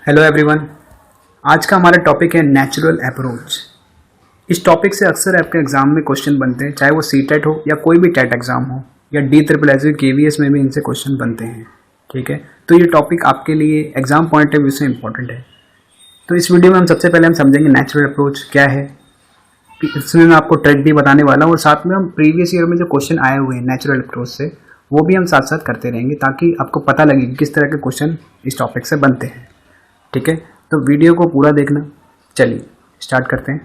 Hello everyone. आज का हमारा टॉपिक है नेचुरल अप्रोच। इस टॉपिक से अक्सर आपके एग्जाम में क्वेश्चन बनते हैं, चाहे वो सीटेट हो या कोई भी टेट एग्जाम हो या DSSS KVS में भी इनसे क्वेश्चन बनते हैं। ठीक है, तो ये टॉपिक आपके लिए एग्जाम पॉइंट ऑफ व्यू से इम्पोर्टेंट है। तो इस वीडियो में हम सबसे पहले समझेंगे नेचुरल अप्रोच क्या है। इसमें मैं आपको ट्रिक भी बताने वाला हूँ और साथ में हम प्रीवियस ईयर में जो क्वेश्चन आए हुए हैं नेचुरल अप्रोच से वो भी हम साथ साथ करते रहेंगे, ताकि आपको पता लगे कि किस तरह के क्वेश्चन इस टॉपिक से बनते हैं। ठीक है, तो वीडियो को पूरा देखना। चलिए स्टार्ट करते हैं।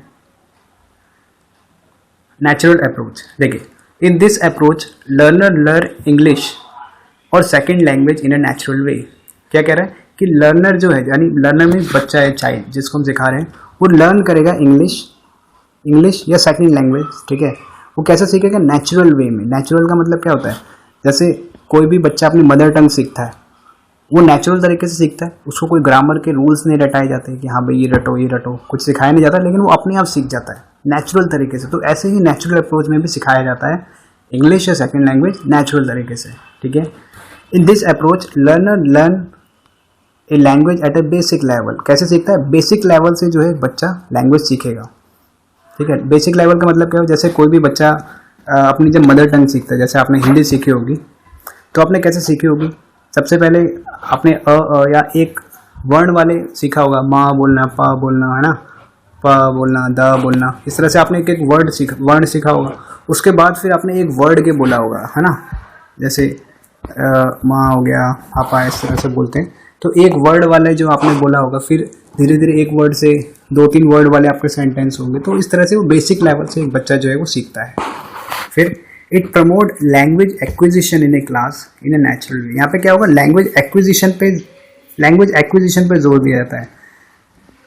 नेचुरल अप्रोच देखिए, in this approach learner learn English और second language in a natural way. क्या कह रहा है कि लर्नर जो है, यानी लर्नर मीन्स बच्चा है, चाइल्ड, जिसको हम सिखा रहे हैं, वो लर्न करेगा इंग्लिश या सेकंड लैंग्वेज। ठीक है, वो कैसे सीखेगा? नेचुरल वे में। नेचुरल का मतलब क्या होता है? जैसे कोई भी बच्चा अपनी मदर टंग सीखता है, वो नेचुरल तरीके से सीखता है। उसको कोई ग्रामर के रूल्स नहीं रटाए जाते कि हाँ भाई ये रटो, कुछ सिखाया नहीं जाता, लेकिन वो अपने आप सीख जाता है नेचुरल तरीके से। तो ऐसे ही नेचुरल अप्रोच में भी सिखाया जाता है इंग्लिश या सेकंड लैंग्वेज नेचुरल तरीके से। ठीक है, इन this approach learner learn a language at a basic level. कैसे सीखता है? बेसिक लेवल से जो है बच्चा लैंग्वेज सीखेगा। ठीक है, बेसिक लेवल का मतलब क्या हो? जैसे कोई भी बच्चा अपनी जब मदर टंग सीखता है, जैसे आपने हिंदी सीखी होगी, तो आपने कैसे सीखी होगी? सबसे पहले आपने या एक वर्ण वाले सीखा होगा, माँ बोलना, पा बोलना, है ना, प बोलना, द बोलना। इस तरह से आपने एक एक वर्ण सीखा होगा। उसके बाद फिर आपने एक वर्ड के बोला होगा, है ना, जैसे माँ हो गया, पापा, इस तरह से बोलते हैं। तो एक वर्ड वाले जो आपने बोला होगा, फिर धीरे धीरे एक वर्ड से 2-3 वर्ड वाले आपके सेंटेंस होंगे। तो इस तरह से वो बेसिक लेवल से एक बच्चा जो है वो सीखता है। फिर it promote language acquisition in A class in a natural way. यहाँ पे क्या होगा? लैंग्वेज एक्विजिशन पे जोर दिया जाता है।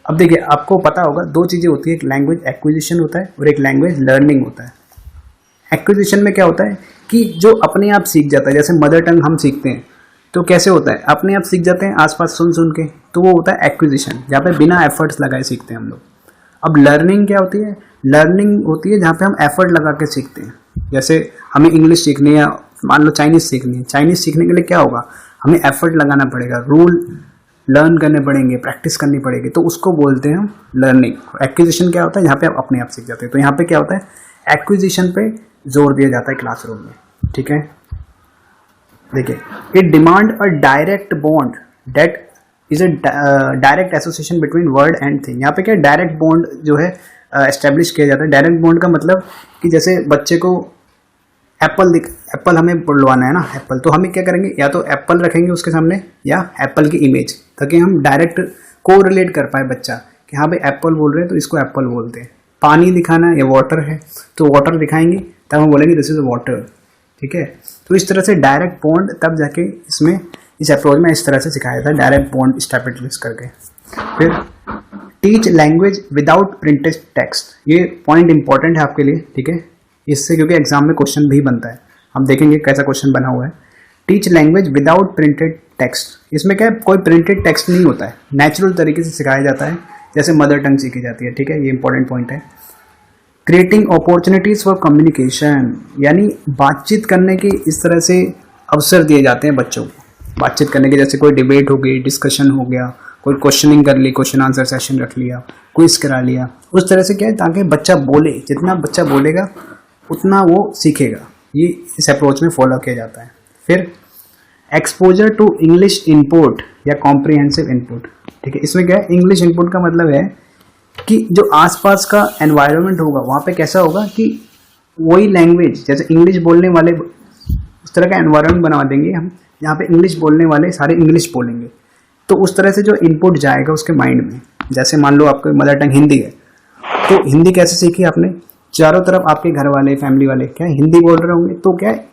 अब देखिए, आपको पता होगा दो चीज़ें होती है, एक लैंग्वेज एक्विजिशन होता है और एक लैंग्वेज लर्निंग होता है। एक्विजिशन में क्या होता है कि जो अपने आप सीख जाता है, जैसे मदर टंग हम सीखते हैं तो कैसे होता है? अपने आप सीख जाते हैं आसपास सुन सुन के, तो वो होता है एक्विजिशन, जहाँ पे बिना एफर्ट्स लगाए सीखते हैं हम लोग। अब लर्निंग क्या होती है? लर्निंग होती है जहाँ पे हम एफर्ट लगा के सीखते हैं। जैसे हमें इंग्लिश सीखनी है, मान लो चाइनीज सीखनी है, चाइनीज सीखने के लिए क्या होगा? हमें एफर्ट लगाना पड़ेगा, रूल लर्न करने पड़ेंगे, प्रैक्टिस करनी पड़ेगी, तो उसको बोलते हैं हम लर्निंग। एक्विजिशन क्या होता है? यहाँ पे आप अपने आप सीख जाते हैं। तो यहाँ पे क्या होता है? एक्विजिशन पे जोर दिया जाता है क्लासरूम में। ठीक है, देखिए, it demand a direct bond that is a direct association between word and thing. यहाँ पे क्या डायरेक्ट बॉन्ड जो है एस्टेब्लिश किया जाता है। डायरेक्ट बॉन्ड का मतलब कि जैसे बच्चे को एप्पल हमें बुलवाना है ना, एप्पल, तो हमें क्या करेंगे? या तो एप्पल रखेंगे उसके सामने या एप्पल की इमेज, ताकि हम डायरेक्ट को रिलेट कर पाए बच्चा कि हाँ भाई एप्पल बोल रहे हैं तो इसको एप्पल बोलते हैं। पानी दिखाना है या वाटर है तो वाटर दिखाएंगे, तब हम बोलेंगे दिस इज वाटर। ठीक है, तो इस तरह से डायरेक्ट बॉन्ड तब जाके इसमें इस अप्रोच में इस तरह से सिखाया जाता है, डायरेक्ट बॉन्ड स्टैब्लिश करके। फिर teach language without printed text. ये पॉइंट इंपॉर्टेंट है आपके लिए। ठीक है, इससे क्योंकि एग्जाम में क्वेश्चन भी बनता है, हम देखेंगे कैसा क्वेश्चन बना हुआ है। Teach language without printed text. इसमें क्या है? कोई प्रिंटेड टेक्स्ट नहीं होता है, नेचुरल तरीके से सिखाया जाता है, जैसे मदर टंग सीखी जाती है। ठीक है, ये इंपॉर्टेंट पॉइंट है। क्रिएटिंग अपॉर्चुनिटीज फॉर कम्युनिकेशन, यानी बातचीत करने के इस तरह से अवसर दिए जाते हैं बच्चों को बातचीत करने के। जैसे कोई डिबेट हो गई, डिस्कशन हो गया, कोई क्वेश्चनिंग कर ली, क्वेश्चन आंसर सेशन रख लिया, क्विज करा लिया, उस तरह से क्या है, ताकि बच्चा बोले, जितना बच्चा बोलेगा उतना वो सीखेगा। ये इस अप्रोच में फॉलो किया जाता है। फिर एक्सपोजर टू इंग्लिश इनपुट या कॉम्प्रिहेंसिव इनपुट। ठीक है, इसमें क्या है? इंग्लिश इनपुट का मतलब है कि जो आसपास का एनवायरनमेंट होगा वहाँ पे कैसा होगा कि वही लैंग्वेज, जैसे इंग्लिश बोलने वाले, उस तरह का एनवायरनमेंट बना देंगे हम, यहाँ पे इंग्लिश बोलने वाले सारे इंग्लिश बोलेंगे। तो उस तरह से जो इनपुट जाएगा उसके माइंड में, जैसे मान लो आपको मदर टंग हिंदी है, तो हिंदी कैसे सीखी आपने? चारों तरफ आपके घर वाले, फैमिली वाले क्या हिंदी बोल रहे होंगे, तो क्या है,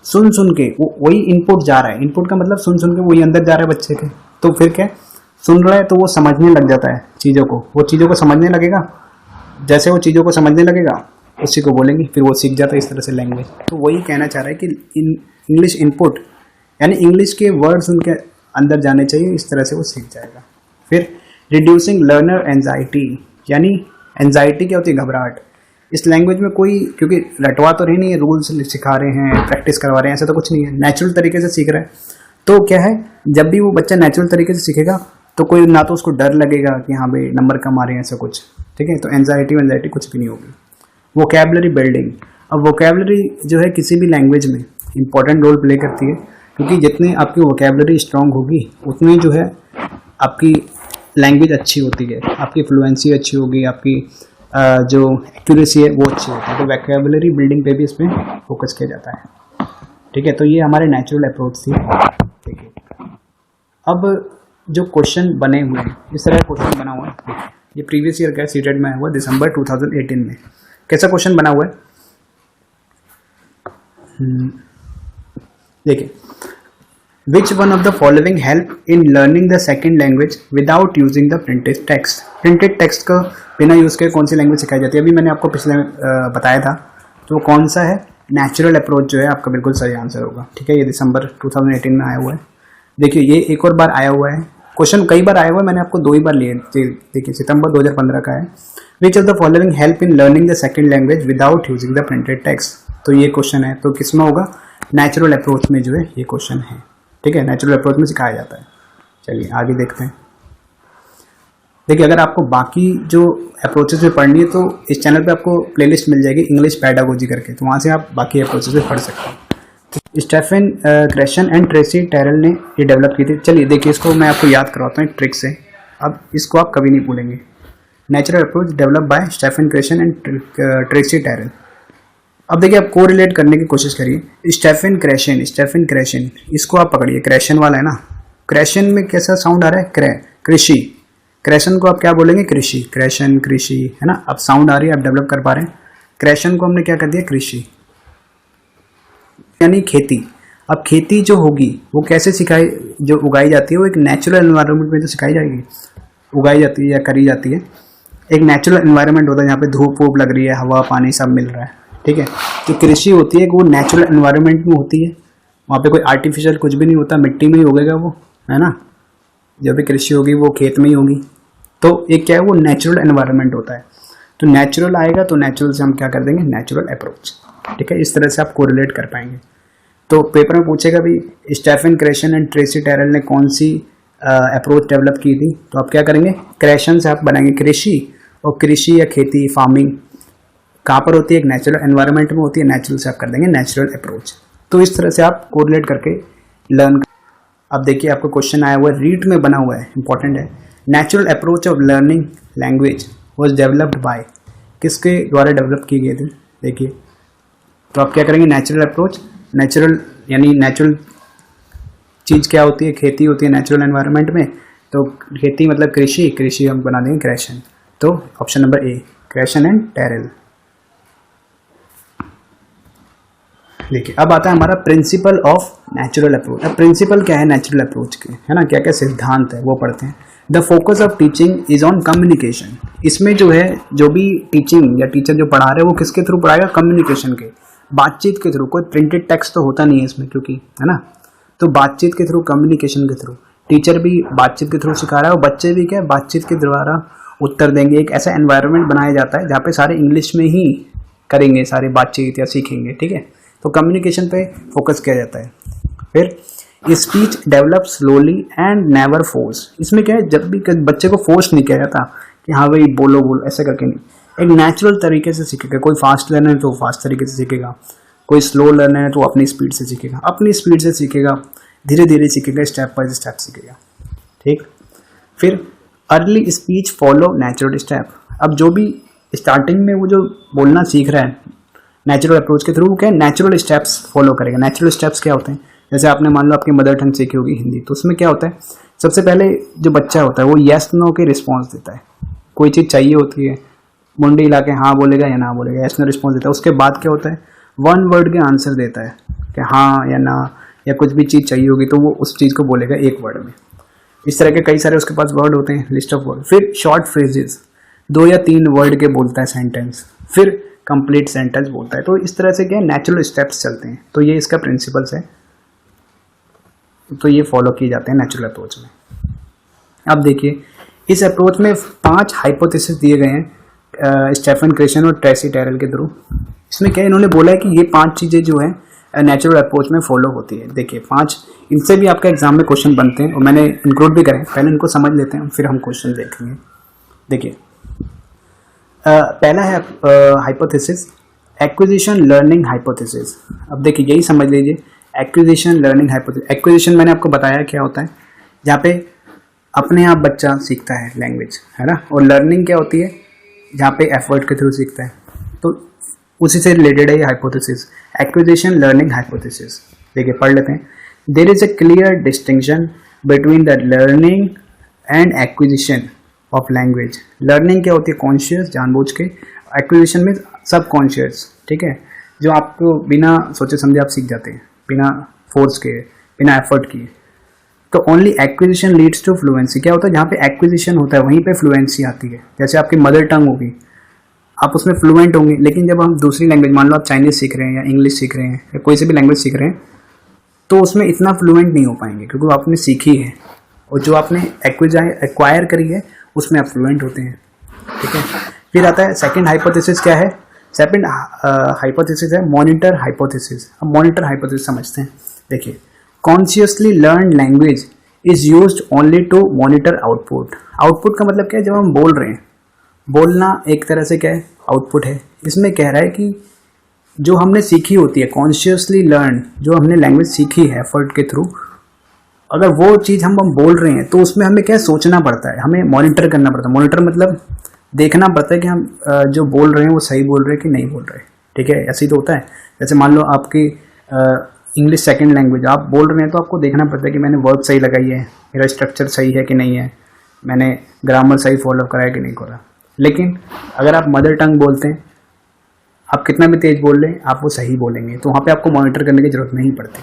सुन सुन के वही इनपुट जा रहा है। इनपुट का मतलब सुन सुन के वही अंदर जा रहा है बच्चे के। तो फिर क्या सुन रहा है तो वो समझने लग जाता है चीज़ों को, वो चीज़ों को समझने लगेगा। जैसे वो चीज़ों को समझने लगेगा उसी को बोलेंगे, फिर वो सीख जाता है इस तरह से लैंग्वेज। तो वही कहना चाह रहा है कि इंग्लिश इनपुट यानी इंग्लिश के वर्ड्स उनके अंदर जाने चाहिए, इस तरह से वो सीख जाएगा। फिर रिड्यूसिंग लर्नर एंजाइटी, यानी एंजाइटी क्या होती है? घबराहट। इस लैंग्वेज में कोई, क्योंकि रटवा तो रही नहीं है, रूल्स सिखा रहे हैं, प्रैक्टिस करवा रहे हैं, ऐसा तो कुछ नहीं है, नेचुरल तरीके से सीख रहा है। तो क्या है, जब भी वो बच्चा नेचुरल तरीके से सीखेगा तो कोई ना तो उसको डर लगेगा कि हाँ भाई नंबर कम आ रहे हैं ऐसा कुछ, ठीक है। तो एंजाइटी कुछ भी नहीं होगी। वोकैबुलरी बिल्डिंग, अब वोकैबुलरी जो है किसी भी लैंग्वेज में इंपॉर्टेंट रोल प्ले करती है, क्योंकि जितनी आपकी वोकैबुलरी स्ट्रांग होगी उतनी जो है आपकी लैंग्वेज अच्छी होती है, आपकी फ्लुएंसी अच्छी होगी, आपकी जो एक्यूरेसी है वो अच्छी होती है। तो वोकैबुलरी बिल्डिंग पे भी इसमें फोकस किया जाता है, ठीक है। तो ये हमारे नेचुरल अप्रोच थी, ठीक है। अब जो क्वेश्चन बने हुए हैं, इस तरह का क्वेश्चन बना हुआ है, ये प्रीवियस ईयर का सीटेट में आया हुआ दिसंबर 2018 में। कैसा क्वेश्चन बना हुआ है देखिए, which one of the following help in learning the second language without using the printed text. Printed text का बिना यूज के कौन सी लैंग्वेज सिखाई जाती है, अभी मैंने आपको पिछले बताया था। तो वो कौन सा है, नेचुरल अप्रोच जो है आपका बिल्कुल सही आंसर होगा, ठीक है। ये दिसंबर 2018 में आया हुआ है। देखिए ये एक और बार आया हुआ है क्वेश्चन, कई बार आया हुआ है, मैंने आपको 2 ही बार लिए। देखिए सितंबर 2015 का है। Which of the following help in learning the second language without using the printed text. तो ये क्वेश्चन है, तो किस में होगा, नेचुरल अप्रोच में जो है ये क्वेश्चन है, ठीक है। नेचुरल अप्रोच में सिखाया जाता है। चलिए आगे देखते हैं। देखिए अगर आपको बाकी जो अप्रोचेस में पढ़नी है तो इस चैनल पे आपको प्लेलिस्ट मिल जाएगी इंग्लिश पैडागोजी करके, तो वहाँ से आप बाकी अप्रोचेस में पढ़ सकते हैं। तो स्टेफन क्रेशन एंड ट्रेसी टैरल ने ये डेवलप की थी। चलिए देखिए इसको मैं आपको याद करवाता हूँ एक ट्रिक से, अब इसको आप कभी नहीं भूलेंगे। Natural approach develop by Stephen Krashen and Tracy Terrell. अब देखिए आप को रिलेट करने की कोशिश करिए। स्टेफन क्रेशन, इसको आप पकड़िए, क्रेशन वाला है ना, क्रेशन में कैसा साउंड आ रहा है, कृषि, क्रेशन को आप क्या बोलेंगे, कृषि, क्रेशन कृषि, है ना। अब साउंड आ रही है, आप डेवलप कर पा रहे हैं। क्रेशन को हमने क्या कर दिया, कृषि, यानी खेती। अब खेती जो होगी वो कैसे सिखाई, जो उगाई जाती है वो एक नेचुरल एनवायरनमेंट में तो सिखाई जाएगी, उगाई जाती है या करी जाती है। एक नेचुरल एनवायरनमेंट होता है जहाँ पे धूप वूप लग रही है, हवा पानी सब मिल रहा है, ठीक है। तो कृषि होती है कि वो नेचुरल एनवायरनमेंट में होती है, वहाँ पे कोई आर्टिफिशियल कुछ भी नहीं होता, मिट्टी में ही उगेगा वो, है ना। जब भी कृषि होगी वो खेत में ही होगी। तो एक क्या है, वो नेचुरल एनवायरनमेंट होता है। तो नेचुरल आएगा तो नेचुरल से हम क्या कर देंगे, नेचुरल अप्रोच, ठीक है। इस तरह से आप कोरिलेट कर पाएंगे। तो पेपर में पूछेगा भी स्टेफन क्रेशन एंड ट्रेसी टैरल ने कौन सी अप्रोच डेवलप की थी, तो आप क्या करेंगे, क्रेशन से आप बनाएंगे कृषि, और कृषि या खेती फार्मिंग कहाँ पर होती है, एक नेचुरल एनवायरनमेंट में होती है, नेचुरल से आप कर देंगे नेचुरल अप्रोच। तो इस तरह से आप कोरिलेट करके लर्न। अब देखिए आपको क्वेश्चन आया हुआ है, रीट में बना हुआ है, इंपॉर्टेंट है। Natural approach of learning language was developed by, किसके द्वारा डेवलप की गई थी, देखिए। तो आप क्या करेंगे, नेचुरल अप्रोच, नेचुरल यानी नेचुरल चीज़ क्या होती है, खेती होती है नेचुरल एनवायरनमेंट में। तो खेती मतलब कृषि, कृषि हम बना देंगे क्रेशन। तो option number A, Krashen and Terrell. देखिए अब आता है हमारा प्रिंसिपल ऑफ नेचुरल अप्रोच। अब प्रिंसिपल क्या है नेचुरल अप्रोच के, है ना, क्या क्या सिद्धांत है वो पढ़ते हैं। The focus of teaching is on communication. इसमें जो है, जो भी टीचिंग या टीचर जो पढ़ा रहे हैं वो किसके थ्रू पढ़ाएगा, कम्युनिकेशन के, बातचीत के थ्रू। कोई प्रिंटेड टेक्स्ट तो होता नहीं है इसमें, क्योंकि, है ना। तो बातचीत के थ्रू, कम्युनिकेशन के थ्रू, टीचर भी बातचीत के थ्रू सिखा रहा है और बच्चे भी क्या बातचीत के द्वारा उत्तर देंगे। एक ऐसा एनवायरनमेंट बनाया जाता है जहाँ पे सारे इंग्लिश में ही करेंगे, सारे बातचीत या सीखेंगे, ठीक है। तो कम्युनिकेशन पे फोकस किया जाता है। फिर speech develop slowly and never force. इसमें क्या है, जब भी बच्चे को फोर्स नहीं किया जाता कि हाँ भाई बोलो बोलो ऐसे करके नहीं, एक नेचुरल तरीके से सीखेगा। कोई फास्ट लर्नर है तो फास्ट तरीके से सीखेगा, कोई स्लो लर्नर है तो अपनी स्पीड से सीखेगा, अपनी स्पीड से सीखेगा, धीरे धीरे सीखेगा, स्टेप बाय स्टेप सीखेगा, ठीक। फिर early speech follow natural step. अब जो भी स्टार्टिंग में वो जो बोलना सीख रहा है नेचुरल अप्रोच के थ्रू, क्या नेचुरल स्टेप्स फॉलो करेगा। नेचुरल स्टेप्स क्या होते हैं, जैसे आपने मान लो आपकी मदर टंग सीखी होगी हिंदी, तो उसमें क्या होता है, सबसे पहले जो बच्चा होता है वो येस नो के रिस्पॉन्स देता है। कोई चीज़ चाहिए होती है, मुंडी हिला के हाँ बोलेगा या ना बोलेगा, येस नो रिस्पॉन्स देता है। उसके बाद क्या होता है, वन वर्ड के आंसर देता है कि हाँ या ना, या कुछ भी चीज़ चाहिए होगी तो वो उस चीज़ को बोलेगा एक वर्ड में। इस तरह के कई सारे उसके पास वर्ड होते हैं, लिस्ट ऑफ वर्ड। फिर शॉर्ट फ्रेजेस, 2 या 3 वर्ड के बोलता है सेंटेंस। फिर कंप्लीट सेंटेंस बोलता है। तो इस तरह से क्या नेचुरल स्टेप्स चलते हैं। तो ये इसका प्रिंसिपल्स है, तो ये फॉलो किए जाते हैं नेचुरल अप्रोच में। अब देखिए इस अप्रोच में 5 हाइपोथेसिस दिए गए हैं स्टेफन क्रेशन और ट्रेसी टैरल के थ्रू। इसमें क्या इन्होंने बोला है कि ये 5 चीज़ें जो है नेचुरल अप्रोच में फॉलो होती है। देखिए 5 इनसे भी आपका एग्जाम में क्वेश्चन बनते हैं और मैंने इंक्लूड भी करे, पहले इनको समझ लेते हैं फिर हम क्वेश्चन देखेंगे। देखिए पहला है हाइपोथेसिस, एक्विजिशन लर्निंग हाइपोथेसिस। अब देखिए यही समझ लीजिए, एक्विजिशन लर्निंग हाइपोथेसिस। एक्विजिशन मैंने आपको बताया क्या होता है, जहाँ पे अपने आप बच्चा सीखता है लैंग्वेज, है ना, और लर्निंग क्या होती है, जहाँ पे एफर्ट के थ्रू सीखता है। तो उसी से रिलेटेड है ये हाइपोथेसिस, एक्विजिशन लर्निंग हाइपोथेसिस। देखिए पढ़ लेते हैं। There is a clear distinction between the learning and acquisition of language. Learning क्या होती है, कॉन्शियस जानबूझ के, एक्विजिशन में सब कॉन्शियस, ठीक है, जो आपको बिना सोचे समझे आप सीख जाते हैं, बिना फोर्स के, बिना एफर्ट किए। तो only acquisition leads to fluency. क्या होता है, जहाँ पे एक्विजिशन होता है वहीं पे फ्लुएंसी आती है। जैसे आपकी मदर टंग होगी, आप उसमें फ्लुएंट होंगे, लेकिन जब हम दूसरी लैंग्वेज, मान लो आप चाइनीज सीख रहे हैं या इंग्लिश सीख रहे हैं या कोई से भी लैंग्वेज सीख रहे हैं, तो उसमें इतना फ्लुएंट नहीं हो पाएंगे क्योंकि आपने सीखी है, और जो आपने एक्वायर करी है उसमें आप फ्लुएंट होते हैं, ठीक है। फिर आता है सेकंड हाइपोथेसिस। क्या है सेकंड हाइपोथेसिस है मॉनिटर हाइपोथेसिस। अब मॉनिटर हाइपोथेसिस समझते हैं। देखिए consciously learn language is used only to monitor output. Output का मतलब क्या है, जब हम बोल रहे हैं, बोलना एक तरह से क्या है, आउटपुट है। इसमें कह रहा है कि जो हमने सीखी होती है, कॉन्शियसली लर्न, जो हमने लैंग्वेज सीखी है एफर्ट के थ्रू, अगर वो चीज़ हम बोल रहे हैं तो उसमें हमें क्या सोचना पड़ता है, हमें मॉनिटर करना पड़ता है। मॉनिटर मतलब देखना पड़ता है कि हम जो बोल रहे हैं वो सही बोल रहे हैं कि नहीं बोल रहे, ठीक है। ऐसे ही तो होता है। जैसे मान लो आपकी इंग्लिश सेकंड लैंग्वेज, आप बोल रहे हैं तो आपको देखना पड़ता है कि मैंने वर्ब सही लगाई है, मेरा स्ट्रक्चर सही है कि नहीं है, मैंने ग्रामर सही फॉलो करा है कि नहीं करा। लेकिन अगर आप मदर टंग बोलते हैं, आप कितना भी तेज बोल लें, आप वो सही बोलेंगे, तो वहाँ पे आपको मॉनिटर करने की जरूरत नहीं पड़ती,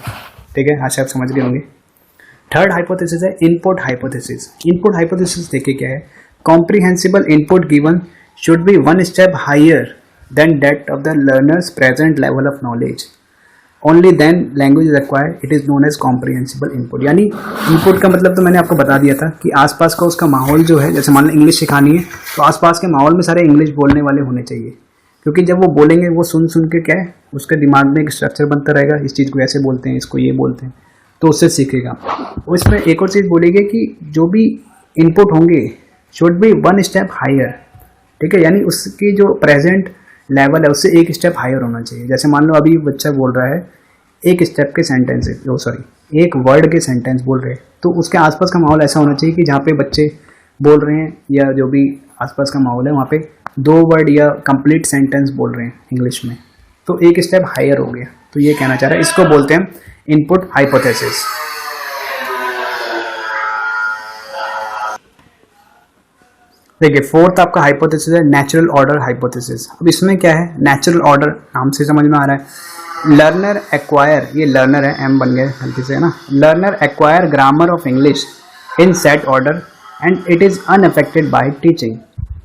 ठीक है। आशा आप समझ गए होंगे। थर्ड हाइपोथेसिस है इनपुट हाइपोथेसिस। इनपुट हाइपोथेसिस देखिए क्या है, comprehensible input given should be one step higher than that of the learners present level of knowledge, only then language is acquired, it is known as comprehensible input. यानी input का मतलब तो मैंने आपको बता दिया था कि आसपास का उसका माहौल जो है, जैसे मान लो इंग्लिश सिखानी है तो आसपास के माहौल में सारे इंग्लिश बोलने वाले होने चाहिए, क्योंकि जब वो बोलेंगे वो सुन सुन के क्या है, उसके दिमाग में एक स्ट्रक्चर बनता रहेगा, इस चीज़ को ऐसे बोलते हैं, इसको ये बोलते हैं, तो उससे सीखेगा। और इसमें एक और चीज़ बोलेगी कि जो भी इनपुट होंगे should be one step higher, ठीक है, यानी उसकी जो प्रेजेंट लेवल है उससे एक स्टेप हायर होना चाहिए। जैसे मान लो अभी बच्चा बोल रहा है एक स्टेप के सेंटेंस, एक वर्ड के सेंटेंस बोल रहे हैं, तो उसके आसपास का माहौल ऐसा होना चाहिए कि जहाँ पे बच्चे बोल रहे हैं या जो भी आसपास का माहौल है वहाँ पे 2 वर्ड या कंप्लीट सेंटेंस बोल रहे हैं इंग्लिश में, तो एक स्टेप हायर हो गया। तो ये कहना चाह रहा है, इसको बोलते हैं इनपुट हाइपोथेसिस। देखिए फोर्थ आपका हाइपोथेसिस है नेचुरल ऑर्डर हाइपोथेसिस। अब इसमें क्या है, नेचुरल ऑर्डर नाम से समझ में आ रहा है। लर्नर एक्वायर, ये लर्नर है, एम बन गया गलती से, है ना। Learner acquire grammar of English in set order and it is unaffected bye teaching.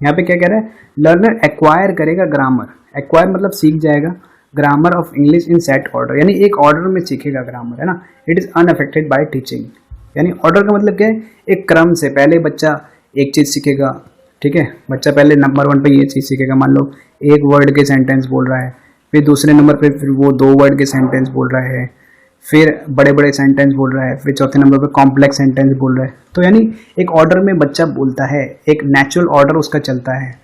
यहाँ पे क्या कह रहा है, लर्नर एक्वायर करेगा ग्रामर, एक्वायर मतलब सीख जाएगा, grammar of English in set order, यानी एक ऑर्डर में सीखेगा ग्रामर, है ना। It is unaffected bye teaching, यानी ऑर्डर का मतलब क्या है, एक क्रम से पहले बच्चा एक चीज़ सीखेगा, ठीक है। बच्चा पहले नंबर 1 पे ये चीज़ सीखेगा, मान लो एक वर्ड के सेंटेंस बोल रहा है, फिर दूसरे नंबर पे फिर वो 2 वर्ड के सेंटेंस बोल रहा है, फिर बड़े बड़े सेंटेंस बोल रहा है, फिर चौथे नंबर पे कॉम्प्लेक्स सेंटेंस बोल रहा है। तो यानी एक ऑर्डर में बच्चा बोलता है, एक नेचुरल ऑर्डर उसका चलता है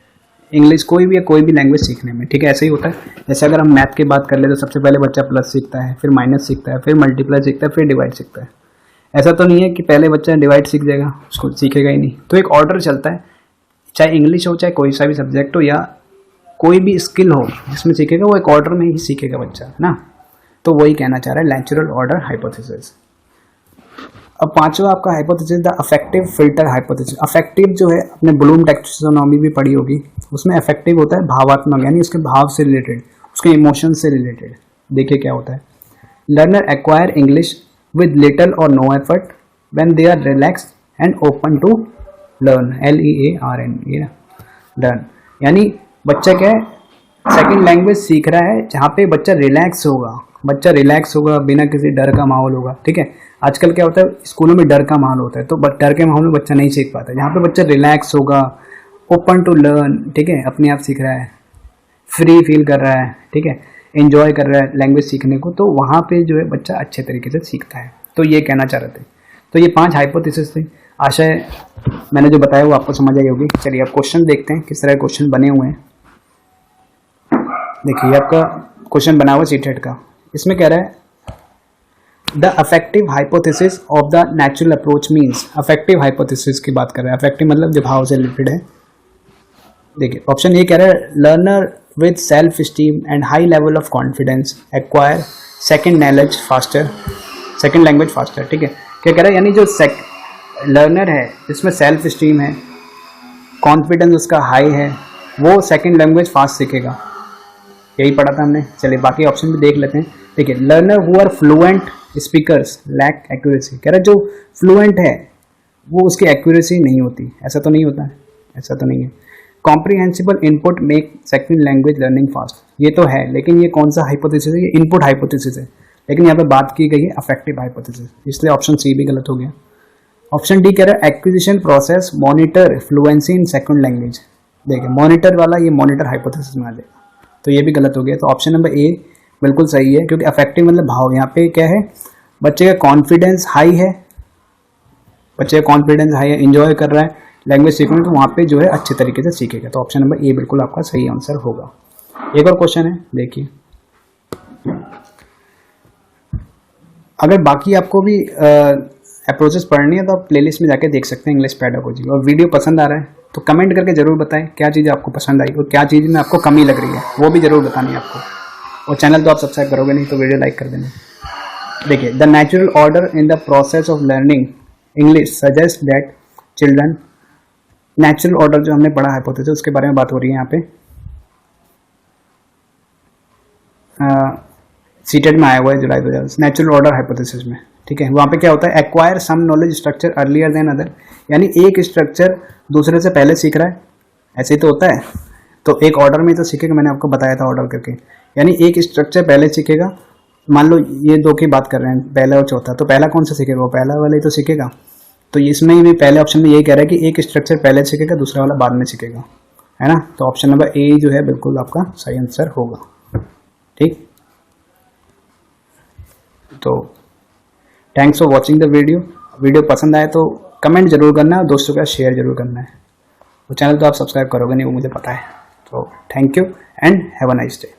इंग्लिश कोई भी लैंग्वेज सीखने में, ठीक है। ऐसे ही होता है। जैसे अगर हम मैथ की बात कर ले तो सबसे पहले बच्चा प्लस सीखता है, फिर माइनस सीखता है, फिर मल्टीप्लाई सीखता है, फिर डिवाइड सीखता है। ऐसा तो नहीं है कि पहले बच्चा डिवाइड सीख जाएगा, उसको सीखेगा ही नहीं। तो एक ऑर्डर चलता है, चाहे इंग्लिश हो, चाहे कोई सा भी सब्जेक्ट हो, या कोई भी स्किल हो जिसमें सीखेगा, वो एक ऑर्डर में ही सीखेगा बच्चा, है ना। तो वही कहना चाह रहा है नेचुरल ऑर्डर हाइपोथेसिस। अब पांचवा आपका hypothesis the affective filter hypothesis. Affective जो है अपने ब्लूम टैक्सोनॉमी भी पढ़ी होगी, उसमें अफेक्टिव होता है भावात्मक, यानी उसके भाव से रिलेटेड, उसके इमोशन से रिलेटेड। देखिए क्या होता है, learner acquire English with little और no effort when they are relaxed and open to learn, LEARN, learn, यानी बच्चा क्या है, सेकंड लैंग्वेज सीख रहा है जहाँ पे बच्चा रिलैक्स होगा, बिना किसी डर का माहौल होगा, ठीक है। आजकल क्या होता है, स्कूलों में डर का माहौल होता है, तो डर के माहौल में बच्चा नहीं सीख पाता। जहाँ पे बच्चा रिलैक्स होगा, ओपन टू लर्न, ठीक है, अपने आप सीख रहा है, फ्री फील कर रहा है, ठीक है, एंजॉय कर रहा है लैंग्वेज सीखने को, तो वहाँ पे जो है बच्चा अच्छे तरीके से सीखता है। तो ये कहना चाह रहे थे। तो ये 5 हाइपोथेसिस थे। आशा है मैंने जो बताया वो आपको समझ आई होगी। चलिए अब क्वेश्चन देखते हैं किस तरह के क्वेश्चन बने हुए हैं। देखिए आपका क्वेश्चन बना हुआ सीटेट का। इसमें कह रहा है the affective hypothesis of the natural approach means. Affective hypothesis की बात कर रहा है। अफेक्टिव मतलब जो भाव से रिलेटेड है। देखिए ऑप्शन ए कह रहा है learner with self esteem and high level of confidence acquire second language faster. ठीक है, क्या कह रहा है, यानी जो लर्नर है जिसमें सेल्फ स्टीम है, कॉन्फिडेंस उसका हाई है, वो सेकेंड लैंग्वेज फास्ट सीखेगा। यही पढ़ा था हमने। चलिए बाकी ऑप्शन भी देख लेते हैं। देखिए learner who are fluent speakers lack accuracy. कह रहा है जो फ्लुएंट है वो उसकी एक्यूरेसी नहीं होती। ऐसा तो नहीं होता है, ऐसा तो नहीं है। Comprehensible input make second language learning fast. ये तो है, लेकिन ये कौन सा हाइपोथेसिस है? ये इनपुट हाइपोथेसिस है, लेकिन यहाँ पे बात की गई है अफेक्टिव हाइपोथेसिस, इसलिए ऑप्शन सी भी गलत हो गया। ऑप्शन डी कह रहा है acquisition process monitor fluency in second language. देखिए मॉनिटर वाला ये मॉनिटर हाइपोथेसिस में आ जाएगा, तो ये भी गलत हो गया। तो ऑप्शन नंबर ए बिल्कुल सही है, क्योंकि अफेक्टिव मतलब भाव। यहाँ पे क्या है, बच्चे का कॉन्फिडेंस हाई है, बच्चे का कॉन्फिडेंस हाई है, इंजॉय कर रहा है लैंग्वेज सीखने, तो वहाँ पे जो है अच्छे तरीके से सीखेगा। तो ऑप्शन नंबर ए बिल्कुल आपका सही आंसर होगा। एक और क्वेश्चन है, देखिए अगर बाकी आपको भी अप्रोचेस पढ़नी है तो आप प्लेलिस्ट में जाके देख सकते हैं इंग्लिश पेडागोजी। और वीडियो पसंद आ रहा है तो कमेंट करके जरूर बताएं क्या चीज़ आपको पसंद आई और क्या चीज़ में आपको कमी लग रही है, वो भी जरूर बतानी है आपको। और चैनल तो आप सब्सक्राइब करोगे नहीं तो वीडियो लाइक कर देना। देखिए the natural order in the process of learning English suggest that children. Natural order जो हमने पढ़ा हाइपोथेसिस उसके बारे में बात हो रही है यहाँ पे। सीटेट में आया हुआ है जुलाई 2000 नेचुरल ऑर्डर हाइपोथेसिस में। ठीक है, वहाँ पे क्या होता है, acquire some knowledge structure earlier than other, यानी एक स्ट्रक्चर दूसरे से पहले सीख रहा है, ऐसे ही तो होता है। तो एक ऑर्डर में तो सीखेगा, मैंने आपको बताया था ऑर्डर करके, यानी एक स्ट्रक्चर पहले सीखेगा। मान लो ये दो की बात कर रहे हैं, पहला और चौथा, तो पहला कौन सा सीखेगा, वो पहला वाला ही तो सीखेगा। तो इसमें भी पहले ऑप्शन में यही कह रहा है कि एक स्ट्रक्चर पहले सीखेगा, दूसरा वाला बाद में सीखेगा, है ना। तो ऑप्शन नंबर ए जो है बिल्कुल आपका सही आंसर होगा। ठीक, तो thanks for watching the video. Video पसंद आए तो कमेंट जरूर करना है और दोस्तों के साथ शेयर जरूर करना है। वो चैनल तो आप सब्सक्राइब करोगे नहीं, वो मुझे पता है। तो thank you and have a nice day.